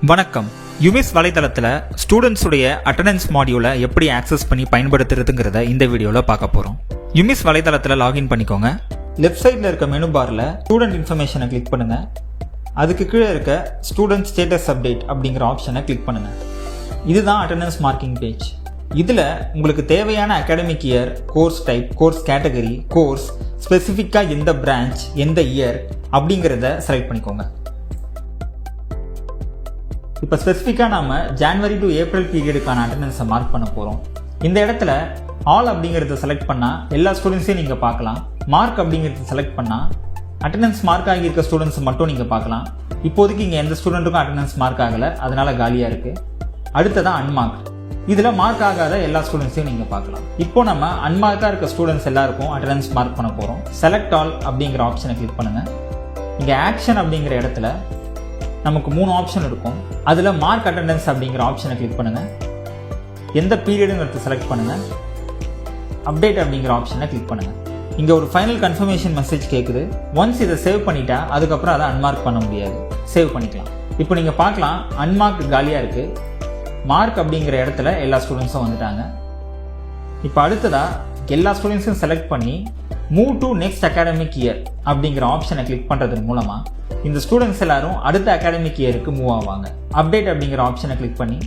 வணக்கம். யுமிஸ் வலைத்தளத்தில் ஸ்டூடெண்ட்ஸ் உடைய அட்டெண்டன்ஸ் மாடியூலை எப்படி ஆக்சஸ் பண்ணி பயன்படுத்துறதுங்கிறத இந்த வீடியோவில் பார்க்க போகிறோம். யுமிஸ் வலைத்தளத்தில் லாகின் பண்ணிக்கோங்க. லெஃப்ட் சைடில் இருக்க மெனு பாரில் ஸ்டூடெண்ட் இன்ஃபர்மேஷனை கிளிக் பண்ணுங்கள். அதுக்கு கீழே இருக்க ஸ்டூடெண்ட் ஸ்டேட்டஸ் அப்டேட் அப்படிங்கிற ஆப்ஷனை கிளிக் பண்ணுங்கள். இதுதான் அட்டெண்டன்ஸ் மார்க்கிங் பேஜ். இதில் உங்களுக்கு தேவையான academic year, course type, course category, course ஸ்பெசிஃபிக்காக எந்த பிரான்ச், எந்த இயர் அப்படிங்கிறத செலக்ட் பண்ணிக்கோங்க. இப்போ ஸ்பெசிஃபிக்காக நம்ம ஜான்வரி டு ஏப்ரல் பீரியடுக்கான அட்டெண்டன்ஸை மார்க் பண்ண போகிறோம். இந்த இடத்துல ஆல் அப்படிங்கிறத செலக்ட் பண்ணால் எல்லா ஸ்டூடெண்ட்ஸையும் நீங்கள் பார்க்கலாம். மார்க் அப்படிங்கிறத செலக்ட் பண்ணால் அட்டெண்டன்ஸ் மார்க் ஆகியிருக்க ஸ்டூடெண்ட்ஸ் மட்டும் நீங்கள் பார்க்கலாம். இப்போதைக்கு இங்கே எந்த ஸ்டூடெண்ட்டுக்கும் அட்டெண்டன்ஸ் மார்க் ஆகலை, அதனால காலியாக இருக்குது. அடுத்ததான் அன்மார்க். இதில் மார்க் ஆகாத எல்லா ஸ்டூடெண்ட்ஸையும் நீங்கள் பார்க்கலாம். இப்போ நம்ம அன்மார்க்காக இருக்க ஸ்டூடெண்ட்ஸ் எல்லாருக்கும் அட்டெண்டன்ஸ் மார்க் பண்ண போகிறோம். செலக்ட் ஆல் அப்படிங்கிற ஆப்ஷனை கிளிக் பண்ணுங்கள். இங்கே ஆக்ஷன் அப்படிங்கிற இடத்துல நமக்கு 3 ஆப்ஷன் இருக்கும். அதில் மார்க் அட்டெண்டன்ஸ் அப்படிங்கிற ஆப்ஷனை கிளிக் பண்ணுங்கள். எந்த பீரியடுங்கிறத செலக்ட் பண்ணுங்கள். அப்டேட் அப்படிங்கிற ஆப்ஷனை கிளிக் பண்ணுங்கள். இங்கே ஒரு ஃபைனல் கன்ஃபர்மேஷன் மெசேஜ் கேட்குது. ஒன்ஸ் இதை சேவ் பண்ணிட்டா அதுக்கப்புறம் அதை அன்மார்க் பண்ண முடியாது. சேவ் பண்ணிக்கலாம். இப்போ நீங்கள் பார்க்கலாம், அன்மார்க் காலியாக இருக்குது. மார்க் அப்படிங்கிற இடத்துல எல்லா ஸ்டூடெண்ட்ஸும் வந்துட்டாங்க. இப்போ அடுத்ததாக எல்லா ஸ்டூடெண்ட்ஸும் செலக்ட் பண்ணி move to next academic year அப்படிங்கிற ஆப்ஷனை கிளிக் பண்ணுறது மூலமாக இந்த ஸ்டூடெண்ட்ஸ் எல்லாரும் அடுத்த அகாடமிக் இயருக்கு மூவ் ஆவாங்க. அப்டேட் அப்படிங்கிற ஆப்ஷனை கிளிக் பண்ணி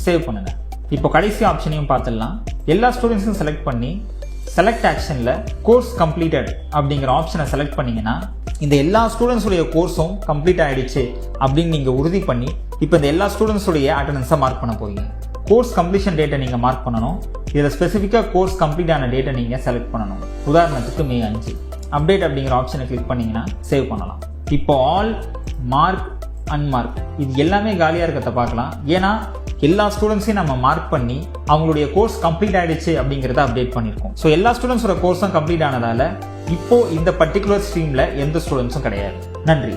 சேவ் பண்ணுங்க. இப்போ கடைசி ஆப்ஷனையும் பார்த்துடலாம். எல்லா ஸ்டூடெண்ட்ஸும் செலக்ட் பண்ணி செலக்ட் ஆக்ஷனில் கோர்ஸ் கம்ப்ளீட்டட் அப்படிங்கிற ஆப்ஷனை செலக்ட் பண்ணிங்கன்னா இந்த எல்லா ஸ்டூடெண்ட்ஸுடைய கோர்ஸும் கம்ப்ளீட் ஆகிடுச்சு அப்படின்னு நீங்கள் உறுதி பண்ணி இப்போ இந்த எல்லா ஸ்டூடெண்ட்ஸுடைய அட்டெண்டன்ஸை மார்க் பண்ண போறீங்க. கோர்ஸ் கம்ப்ளீஷன் டேட்டை நீங்கள் மார்க் பண்ணணும். இதில் ஸ்பெசிஃபிக்காக கோர்ஸ் கம்ப்ளீட் ஆன டேட்டை நீங்கள் செலக்ட் பண்ணணும். உதாரணத்துக்கு மே 5. அப்டேட் அப்படிங்கிற ஆப்ஷனை கிளிக் பண்ணிங்கன்னா சேவ் பண்ணலாம். இப்போ ஆல், மார்க், அன்மார்க் இது எல்லாமே காலியாக இருக்கிறத பார்க்கலாம். ஏன்னா எல்லா ஸ்டூடெண்ட்ஸையும் நம்ம மார்க் பண்ணி அவங்களுடைய கோர்ஸ் கம்ப்ளீட் ஆகிடுச்சு அப்படிங்கிறத அப்டேட் பண்ணியிருக்கோம். ஸோ எல்லா ஸ்டூடெண்ட்ஸோட கோர்ஸும் கம்ப்ளீட் ஆனதால் இப்போ இந்த பர்டிகுலர் ஸ்ட்ரீமில் எந்த ஸ்டூடெண்ட்ஸும் கிடையாது. நன்றி.